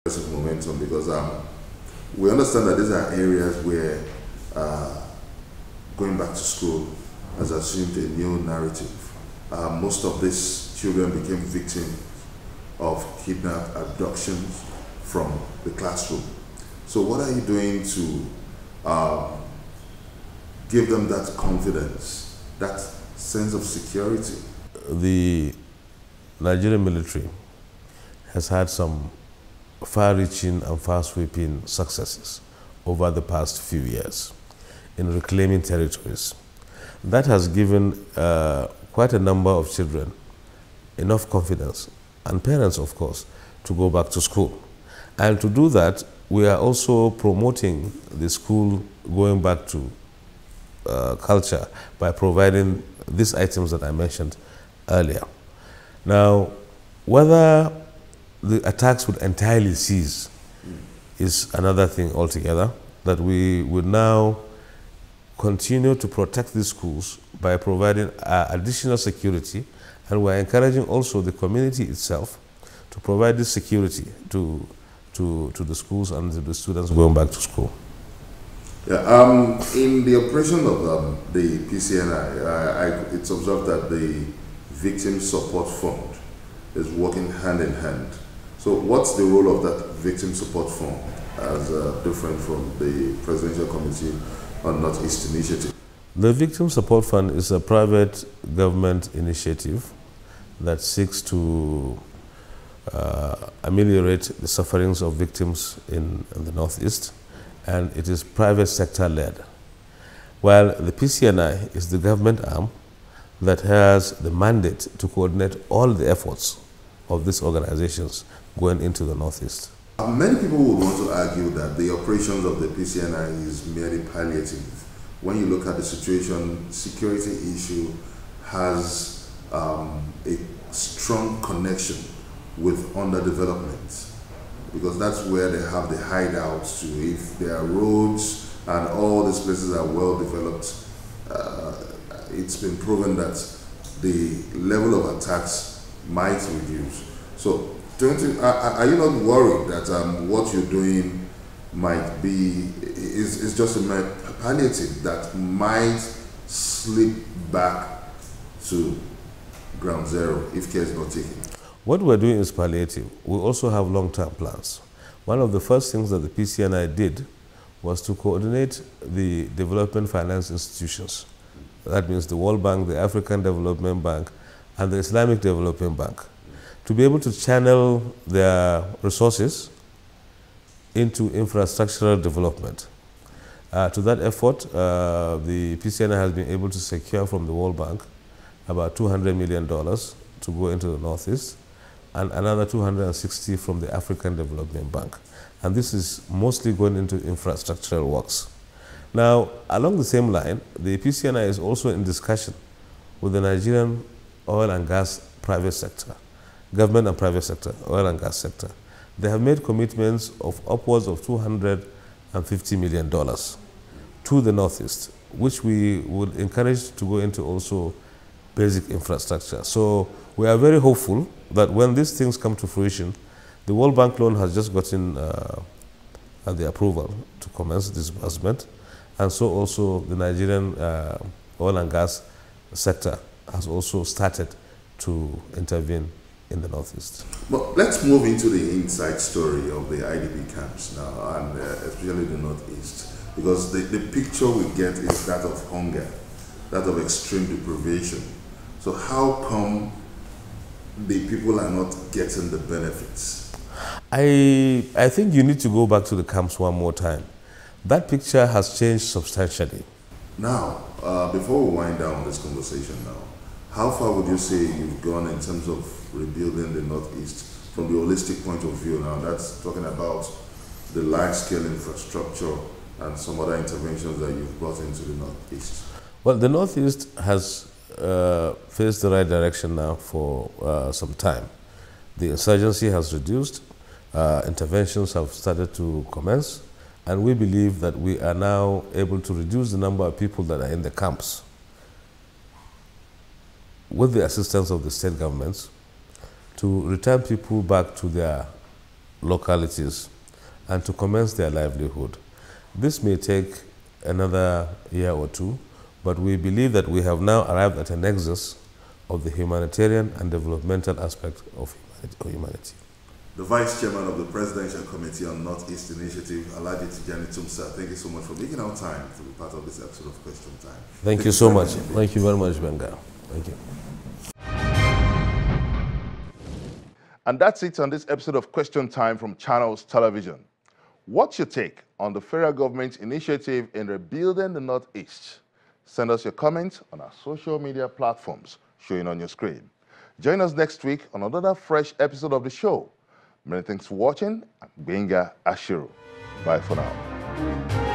Momentum, because we understand that these are areas where going back to school has assumed a new narrative. Most of these children became victims of kidnap abductions from the classroom. So what are you doing to give them that confidence, that sense of security? The Nigerian military has had some far-reaching and far-sweeping successes over the past few years in reclaiming territories. That has given quite a number of children enough confidence, and parents, of course, to go back to school. And to do that, we are also promoting the school going back to culture by providing these items that I mentioned earlier. Now, whether the attacks would entirely cease is another thing altogether, that we would now continue to protect these schools by providing additional security, and we're encouraging also the community itself to provide this security to the schools and to the students going back to school. Yeah, in the operation of the PCNI, it's observed that the Victim Support Fund is working hand in hand. So what's the role of that Victim Support Fund as different from the Presidential Committee on Northeast Initiative? The Victim Support Fund is a private government initiative that seeks to ameliorate the sufferings of victims in the Northeast, and it is private sector led. While the PCNI is the government arm that has the mandate to coordinate all the efforts of these organizations going into the Northeast. Many people would want to argue that the operations of the PCNI is merely palliative. When you look at the situation, security issue has a strong connection with underdevelopment, because that's where they have the hideouts to. If there are roads and all these places are well developed, it's been proven that the level of attacks might reduce. So are you not worried that what you're doing might be, is just a palliative that might slip back to ground zero if care is not taken? What we're doing is palliative. We also have long-term plans. One of the first things that the PCNI did was to coordinate the development finance institutions. That means the World Bank, the African Development Bank, and the Islamic Development Bank, to be able to channel their resources into infrastructural development. To that effort, the PCNI has been able to secure from the World Bank about $200 million to go into the Northeast, and another 260 from the African Development Bank. And this is mostly going into infrastructural works. Now, along the same line, the PCNI is also in discussion with the Nigerian oil and gas private sector, government and private sector, oil and gas sector. They have made commitments of upwards of $250 million to the Northeast, which we would encourage to go into also basic infrastructure. So we are very hopeful that when these things come to fruition, the World Bank loan has just gotten the approval to commence disbursement, and so also the Nigerian oil and gas sector has also started to intervene in the Northeast. But let's move into the inside story of the IDP camps now, and especially the Northeast, because the picture we get is that of hunger, that of extreme deprivation. So how come the people are not getting the benefits? I think you need to go back to the camps one more time. That picture has changed substantially. Now, before we wind down this conversation now, how far would you say you've gone in terms of rebuilding the Northeast from the holistic point of view now? That's talking about the large-scale infrastructure and some other interventions that you've brought into the Northeast. Well, the Northeast has faced the right direction now for some time. The insurgency has reduced, interventions have started to commence, and we believe that we are now able to reduce the number of people that are in the camps with the assistance of the state governments to return people back to their localities and to commence their livelihood. This may take another year or two, but we believe that we have now arrived at a nexus of the humanitarian and developmental aspect of humanity. The Vice Chairman of the Presidential Committee on Northeast Initiative, Allegation, Tumsah, thank you so much for making our time to be part of this episode of Question Time. Thank you so much. Thank you very much, Benga. Thank you. And that's it on this episode of Question Time from Channels Television. What's your take on the federal government's initiative in rebuilding the Northeast? Send us your comments on our social media platforms showing on your screen. Join us next week on another fresh episode of the show. Many thanks for watching. I'm Benga Ashiru. Bye for now.